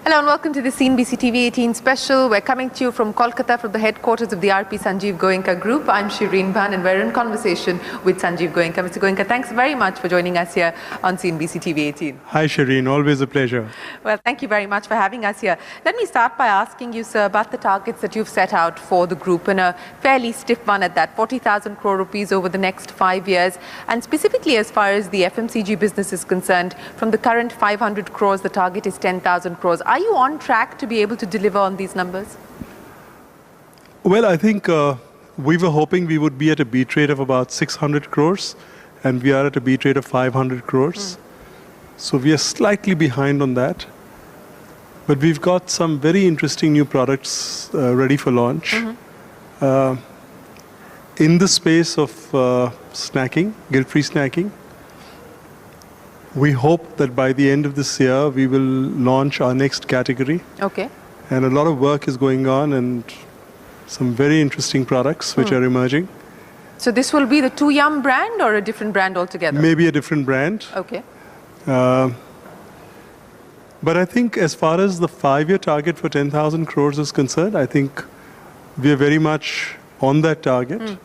Hello and welcome to the CNBC TV 18 special. We're coming to you from Kolkata, from the headquarters of the RP Sanjiv Goenka Group. I'm Shireen Bhan and we're in conversation with Sanjiv Goenka. Mr. Goenka, thanks very much for joining us here on CNBC TV 18. Hi Shireen, always a pleasure. Well, thank you very much for having us here. Let me start by asking you, sir, about the targets that you've set out for the group, and a fairly stiff one at that, 40,000 crore rupees over the next 5 years. And specifically as far as the FMCG business is concerned, from the current 500 crores, the target is 10,000 crores. Are you on track to be able to deliver on these numbers? Well, I think we were hoping we would be at a beat rate of about 600 crores, and we are at a beat rate of 500 crores. So we are slightly behind on that. But we've got some very interesting new products ready for launch. In the space of snacking, guilt-free snacking, we hope that by the end of this year, we will launch our next category. Okay. And a lot of work is going on and some very interesting products which are emerging. So this will be the 2Yum brand or a different brand altogether? Maybe a different brand. Okay. But I think as far as the 5-year target for 10,000 crores is concerned, I think we are very much on that target.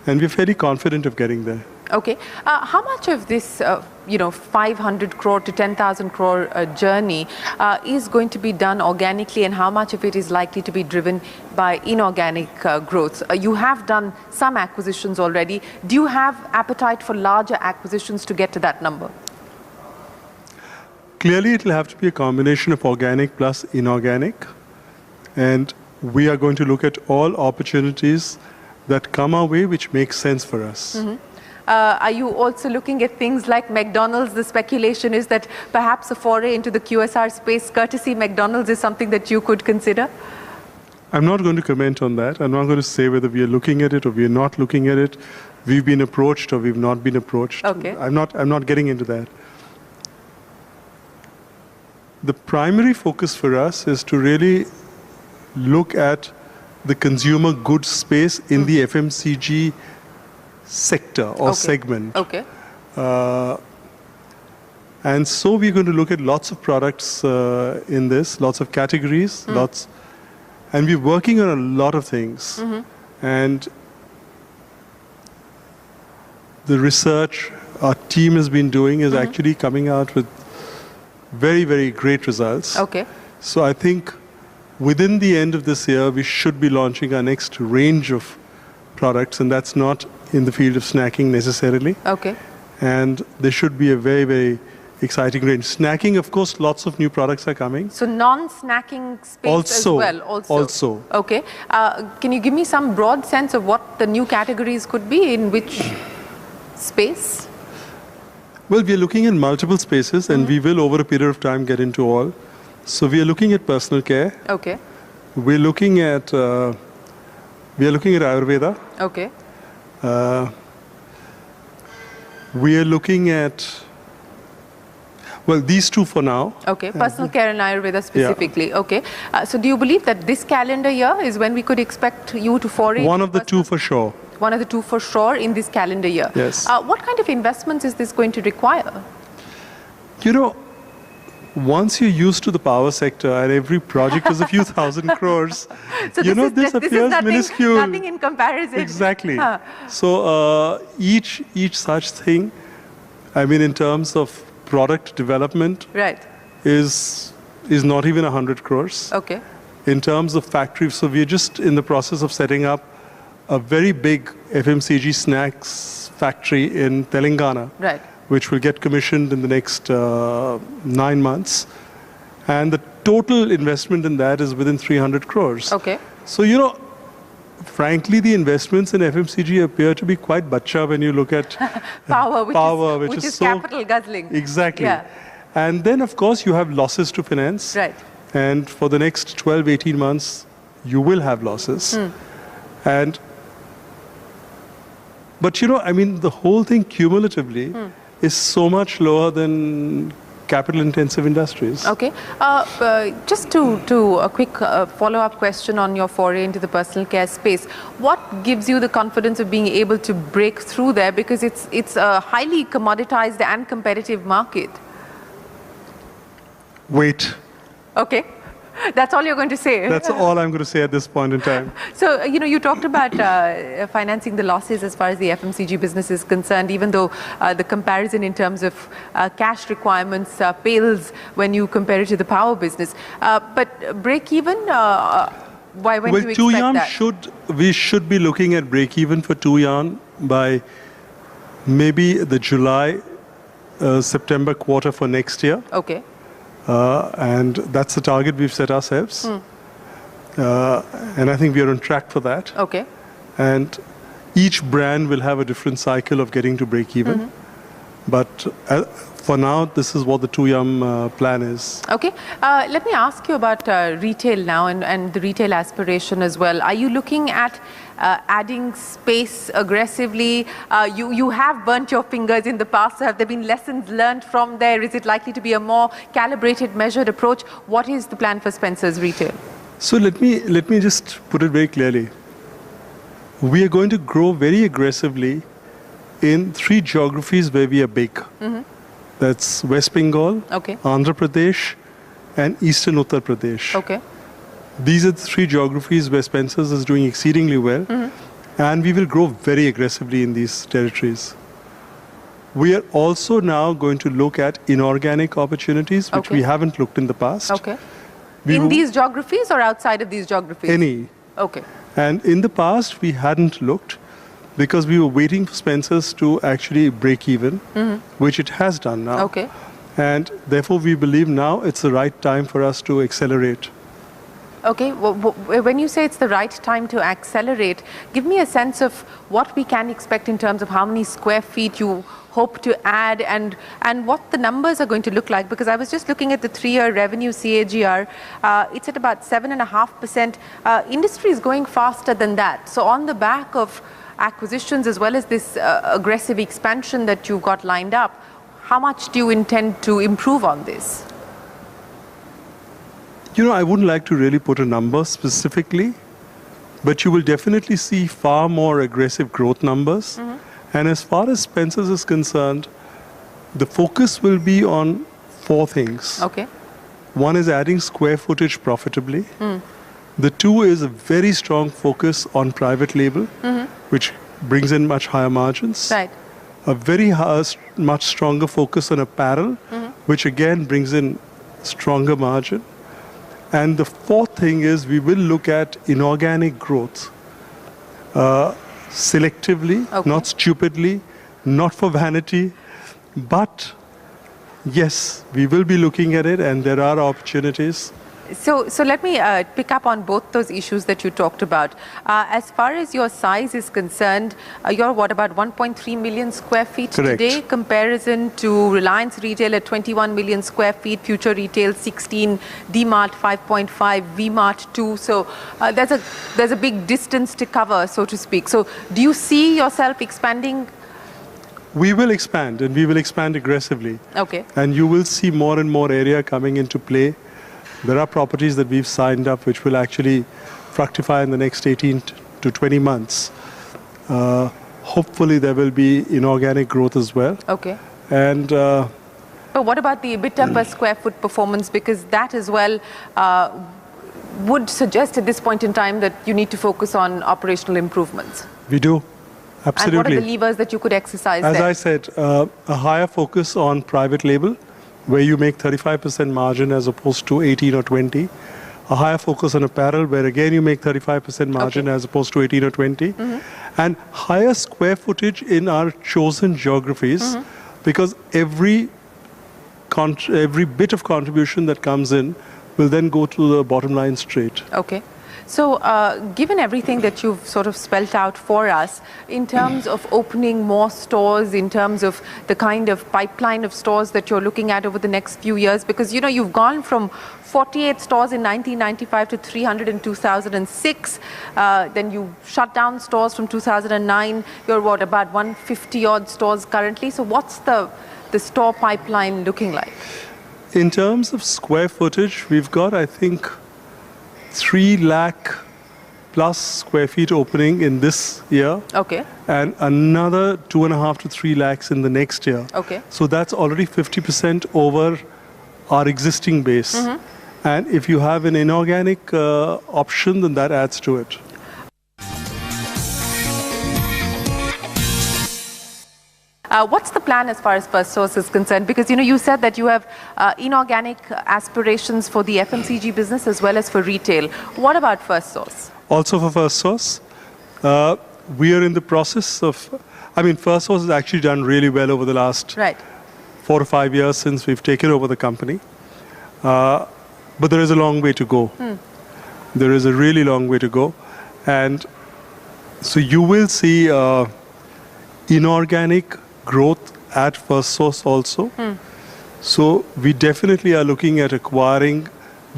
And we're fairly confident of getting there. Okay. How much of this, 500 crore to 10,000 crore journey is going to be done organically, and how much of it is likely to be driven by inorganic growth? You have done some acquisitions already. Do you have appetite for larger acquisitions to get to that number? Clearly, it will have to be a combination of organic plus inorganic. And we are going to look at all opportunities that come our way which make sense for us. Are you also looking at things like McDonald's? The speculation is that perhaps a foray into the QSR space, courtesy McDonald's, is something that you could consider? I'm not going to comment on that. I'm not going to say whether we are looking at it or we are not looking at it. We've been approached or we've not been approached. Okay. I'm not getting into that. The primary focus for us is to really look at the consumer goods space in the FMCG sector or segment. Okay. And so we're going to look at lots of products in this, lots of categories, and we're working on a lot of things. And the research our team has been doing is actually coming out with very, very great results. Okay. So I think within the end of this year, we should be launching our next range of products, and that's not in the field of snacking necessarily. Okay. And there should be a very, very exciting range. Snacking, of course, lots of new products are coming. So non-snacking space as well? Also. Okay. Can you give me some broad sense of what the new categories could be, in which space? Well, we are looking at multiple spaces, and we will, over a period of time, get into all. So we are looking at personal care. Okay. We're looking at Ayurveda. Okay. We are looking at, well, these two for now. Okay, personal care and Ayurveda specifically. Yeah. Okay. So do you believe that this calendar year is when we could expect you to foray? One of the two for sure. One of the two for sure in this calendar year. Yes. What kind of investments is this going to require? Once you're used to the power sector and every project is a few thousand crores, so this appears minuscule. Nothing in comparison. Exactly. So each such thing, I mean, in terms of product development, right, is not even 100 crores. Okay. In terms of factories, so we're just in the process of setting up a very big FMCG snacks factory in Telangana. Right. Which will get commissioned in the next 9 months. And the total investment in that is within 300 crores. Okay. So, frankly, the investments in FMCG appear to be quite bacha when you look at power, which is so capital guzzling. Exactly. Yeah. And then, of course, you have losses to finance. Right. And for the next 12, 18 months, you will have losses. But, the whole thing cumulatively is so much lower than capital-intensive industries. Okay. Just to a quick follow-up question on your foray into the personal care space. What gives you the confidence of being able to break through there? Because it's a highly commoditized and competitive market. Wait. Okay. That's all you're going to say? That's all I'm going to say at this point in time. So, you talked about financing the losses as far as the FMCG business is concerned, even though the comparison in terms of cash requirements pales when you compare it to the power business. But break even, when do you expect that? We should be looking at break even for Tuyan by maybe the July, September quarter for next year. Okay. And that's the target we've set ourselves. And I think we are on track for that. Okay. And each brand will have a different cycle of getting to break even. But for now, this is what the Tuyan plan is. Okay. Let me ask you about retail now and the retail aspiration as well. Are you looking at adding space aggressively? You have burnt your fingers in the past. So have there been lessons learned from there? Is it likely to be a more calibrated, measured approach? What is the plan for Spencer's retail? So let me just put it very clearly. We are going to grow very aggressively in 3 geographies where we are big. That's West Bengal, okay, Andhra Pradesh, and Eastern Uttar Pradesh. Okay. These are the 3 geographies where Spencer's is doing exceedingly well, and we will grow very aggressively in these territories. We are also now going to look at inorganic opportunities, which we haven't looked in the past. Okay. In these geographies or outside of these geographies? Any. Okay. And in the past, we hadn't looked because we were waiting for Spencer's to actually break even, which it has done now. Okay. And therefore, we believe now it's the right time for us to accelerate. Okay, well, when you say it's the right time to accelerate, give me a sense of what we can expect in terms of how many square feet you hope to add and what the numbers are going to look like. Because I was just looking at the 3-year revenue CAGR. It's at about 7.5%. Industry is going faster than that. So on the back of acquisitions as well as this aggressive expansion that you've got lined up, how much do you intend to improve on this? I wouldn't like to really put a number specifically, but you will definitely see far more aggressive growth numbers. And as far as Spencer's is concerned, the focus will be on 4 things. Okay. One is adding square footage profitably. The 2 is a very strong focus on private label, which brings in much higher margins. Right. A very much stronger focus on apparel, which again brings in stronger margin. And the 4th thing is we will look at inorganic growth selectively, not stupidly, not for vanity, but yes, we will be looking at it and there are opportunities. So let me pick up on both those issues that you talked about. As far as your size is concerned, you're about 1.3 million square feet today, comparison to Reliance Retail at 21 million square feet, Future Retail 16, D-Mart 5.5, V-Mart 2. So there's a big distance to cover, so to speak. So do you see yourself expanding? We will expand, and we will expand aggressively. Okay. And you will see more and more area coming into play. There are properties that we've signed up which will actually fructify in the next 18 to 20 months. Hopefully there will be inorganic growth as well. Okay. And but what about the EBITDA per square foot performance? Because that as well would suggest at this point in time that you need to focus on operational improvements. We do. Absolutely. And what are the levers that you could exercise there? As I said, a higher focus on private label, where you make 35% margin as opposed to 18 or 20. A higher focus on apparel, where again you make 35% margin as opposed to 18 or 20. And higher square footage in our chosen geographies, because every bit of contribution that comes in will then go to the bottom line straight. Okay. So given everything that you've sort of spelt out for us, in terms of opening more stores, in terms of the kind of pipeline of stores that you're looking at over the next few years, because you've gone from 48 stores in 1995 to 300 in 2006, then you shut down stores from 2009, you're about 150 odd stores currently. So what's the store pipeline looking like? In terms of square footage, we've got, I think, 3 lakh plus square feet opening in this year. Okay. And another 2.5 to 3 lakhs in the next year. Okay. So that's already 50% over our existing base. And if you have an inorganic option, then that adds to it. What's the plan as far as FirstSource is concerned? Because you said that you have inorganic aspirations for the FMCG business as well as for retail. What about FirstSource? Also for FirstSource, we are in the process of, FirstSource has actually done really well over the last 4 to 5 years since we've taken over the company. But there is a long way to go. There is a really long way to go. And so you will see inorganic growth at FirstSource also. So we definitely are looking at acquiring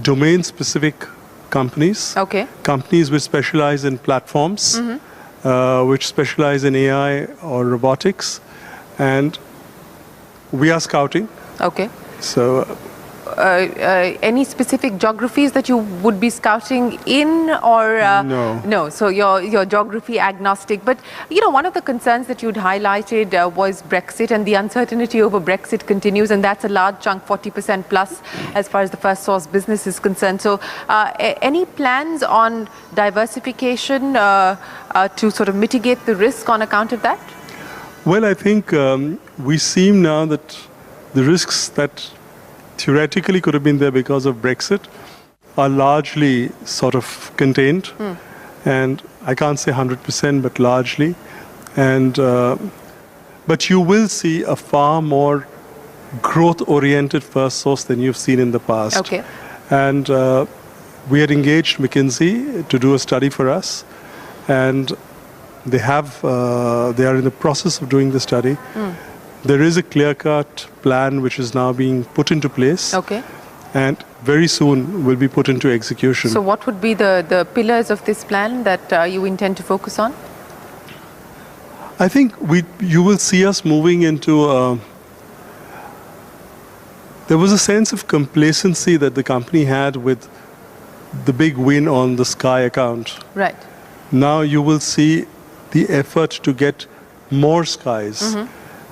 domain-specific companies. Companies which specialize in platforms, which specialize in AI or robotics. And we are scouting. So any specific geographies that you would be scouting in, or no? So you're geography agnostic. But one of the concerns that you'd highlighted was Brexit, and the uncertainty over Brexit continues, and that's a large chunk, 40% plus, as far as the FirstSource business is concerned. So any plans on diversification to sort of mitigate the risk on account of that? Well, I think we seem now that the risks that theoretically could have been there because of Brexit are largely sort of contained. And I can't say 100%, but largely. And but you will see a far more growth-oriented FirstSource than you've seen in the past. And we had engaged McKinsey to do a study for us, and they are in the process of doing the study. There is a clear-cut plan which is now being put into place, and very soon will be put into execution. So what would be the pillars of this plan that you intend to focus on? I think you will see us moving into... there was a sense of complacency that the company had with the big win on the Sky account. Now you will see the effort to get more Skies,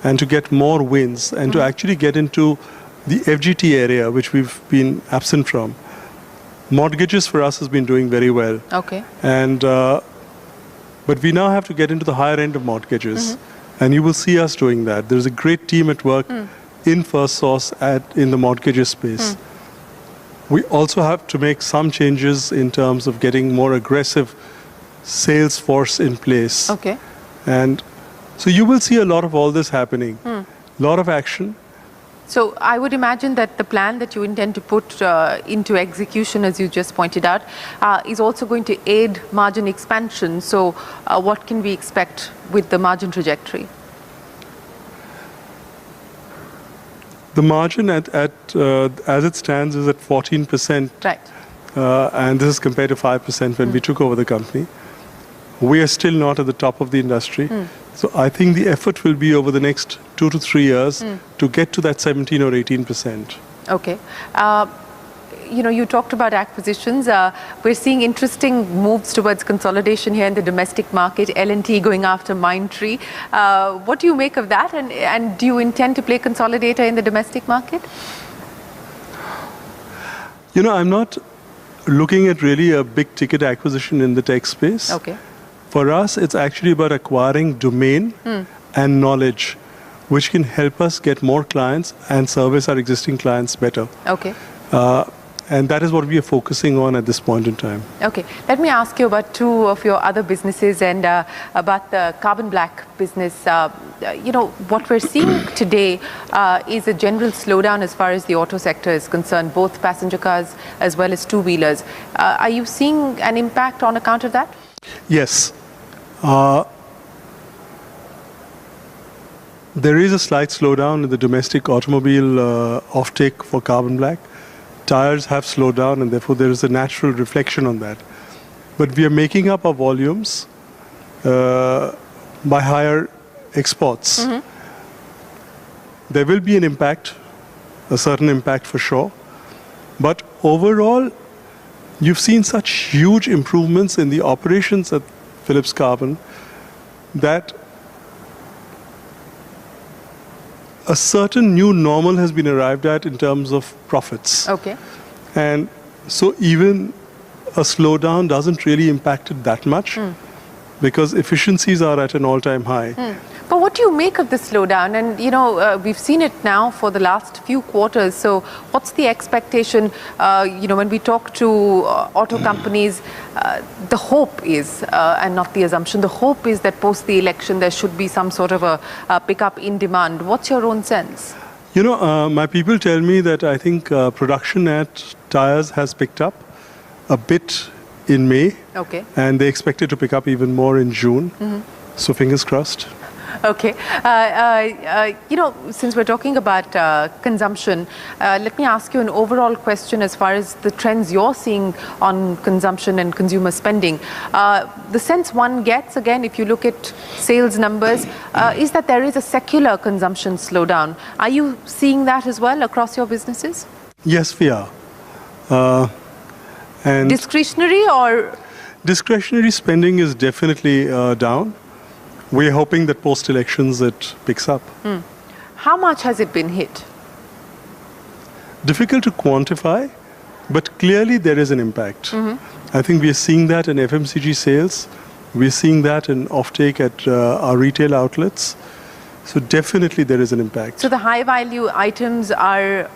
and to get more wins, and to actually get into the FGT area, which we've been absent from. Mortgages for us has been doing very well. And but we now have to get into the higher end of mortgages, and you will see us doing that. There's a great team at work in FirstSource in the mortgages space. We also have to make some changes in terms of getting more aggressive sales force in place. And so you will see a lot of all this happening, a lot of action. So I would imagine that the plan that you intend to put into execution, as you just pointed out, is also going to aid margin expansion. So what can we expect with the margin trajectory? The margin as it stands is at 14%. And this is compared to 5% when we took over the company. We are still not at the top of the industry. So I think the effort will be over the next 2 to 3 years to get to that 17 or 18%. You talked about acquisitions. We're seeing interesting moves towards consolidation here in the domestic market, L&T going after Mindtree. What do you make of that? And do you intend to play consolidator in the domestic market? I'm not looking at really a big ticket acquisition in the tech space. For us, it's actually about acquiring domain and knowledge, which can help us get more clients and service our existing clients better. And that is what we are focusing on at this point in time. Let me ask you about two of your other businesses and about the carbon black business. What we're seeing today is a general slowdown as far as the auto sector is concerned, both passenger cars as well as two-wheelers. Are you seeing an impact on account of that? Yes. There is a slight slowdown in the domestic automobile offtake for carbon black. Tires have slowed down, and therefore there is a natural reflection on that. But we are making up our volumes by higher exports. There will be an impact, a certain impact for sure. But overall, you've seen such huge improvements in the operations at Philips Carbon that a certain new normal has been arrived at in terms of profits. Okay. And So even a slowdown doesn't really impact it that much because efficiencies are at an all-time high. But what do you make of the slowdown? And, you know, we've seen it now for the last few quarters. So what's the expectation? You know, when we talk to auto companies, the hope is, and not the assumption, the hope is that post the election there should be some sort of a pickup in demand. What's your own sense? You know, my people tell me that I think production at tires has picked up a bit in May. Okay. And they expect it to pick up even more in June. So fingers crossed. Okay. You know, since we're talking about consumption, let me ask you an overall question as far as the trends you're seeing on consumption and consumer spending. The sense one gets, again, if you look at sales numbers, is that there is a secular consumption slowdown. Are you seeing that as well across your businesses? Yes, we are. And discretionary or? Discretionary spending is definitely down. We're hoping that post-elections it picks up. How much has it been hit? Difficult to quantify, but clearly there is an impact. I think we are seeing that in FMCG sales. We're seeing that in offtake at our retail outlets. So definitely there is an impact. So the high-value items are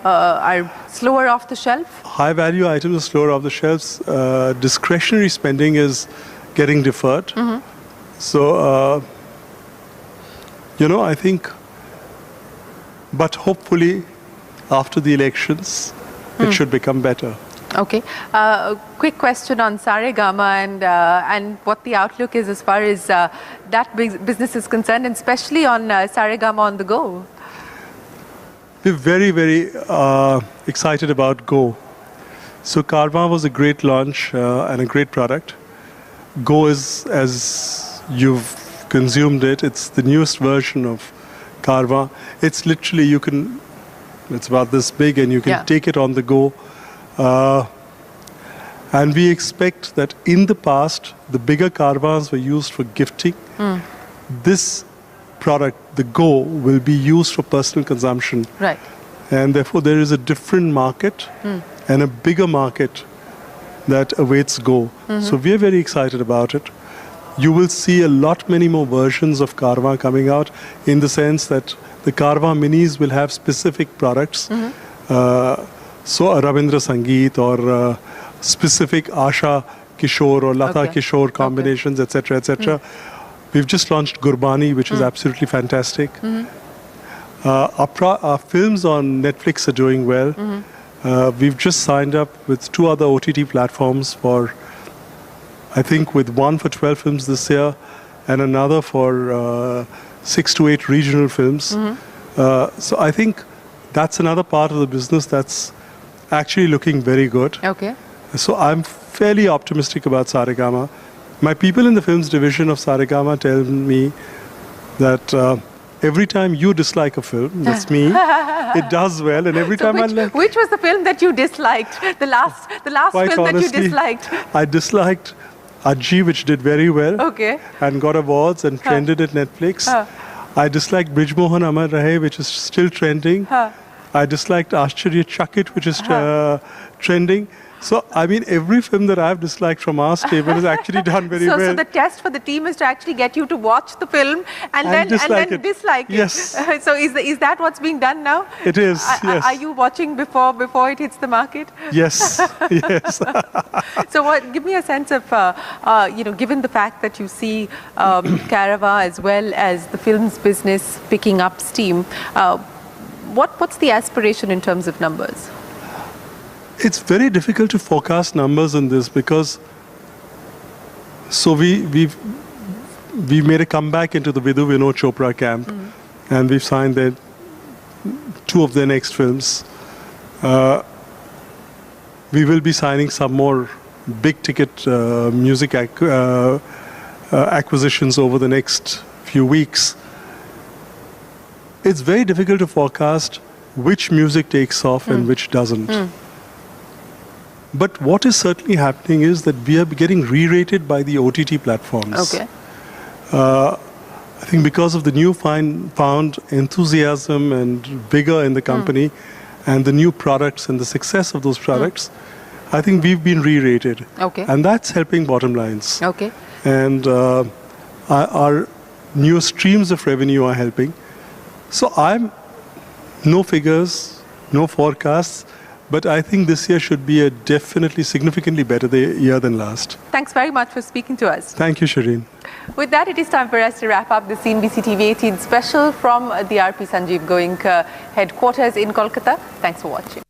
slower off the shelf? High-value items are slower off the shelves. Discretionary spending is getting deferred. So, you know, I think, but hopefully after the elections, it should become better. Okay. Quick question on Saregama and what the outlook is as far as that business is concerned, and especially on Saregama on the go. We're very, very excited about Go. So Karma was a great launch and a great product. Go is, as you've consumed it, it's the newest version of Karma. It's literally, it's about this big and you can take it on the go. And we expect that in the past, the bigger Karvas were used for gifting. This product, the Go, will be used for personal consumption. Right. And therefore, there is a different market and a bigger market that awaits Go. So we are very excited about it. You will see a lot many more versions of Karma coming out, in the sense that the Karma minis will have specific products. So a Rabindra Sangeet or specific Asha Kishore or Lata Kishore combinations, etc., etc. We've just launched Gurbani, which is absolutely fantastic. Our films on Netflix are doing well. We've just signed up with 2 other OTT platforms for, I think, with one for 12 films this year and another for 6 to 8 regional films. So I think that's another part of the business that's actually looking very good. Okay. So I'm fairly optimistic about Saregama. My people in the films division of Saregama tell me that every time you dislike a film, that's me, it does well, and every time which was the film that you disliked? The last film that you disliked? I disliked Ajji, which did very well and got awards and trended at Netflix. I disliked Brij Mohan Amar Rahe, which is still trending. I disliked Ashcharya Chakit, which is trending. So, I mean, every film that I've disliked from our stable has actually done very well. So the test for the team is to actually get you to watch the film and then dislike it. Yes. So is that what's being done now? It is, yes. Are you watching before it hits the market? Yes, yes. So give me a sense of, you know, given the fact that you see Carava as well as the films business picking up steam, what's the aspiration in terms of numbers? It's very difficult to forecast numbers in this because we made a comeback into the Vidhu Vinod Chopra camp and we've signed 2 of their next films. We will be signing some more big ticket music acquisitions over the next few weeks. It's very difficult to forecast which music takes off and which doesn't. But what is certainly happening is that we are getting re-rated by the OTT platforms. Okay. I think because of the newfound enthusiasm and vigor in the company and the new products and the success of those products, I think we've been re-rated. Okay. And that's helping bottom lines. Okay. And our new streams of revenue are helping. So no figures, no forecasts, but I think this year should be a definitely significantly better year than last. Thanks very much for speaking to us. Thank you, Shireen. With that, it is time for us to wrap up the CNBC TV 18 special from the RP Sanjiv Goenka headquarters in Kolkata. Thanks for watching.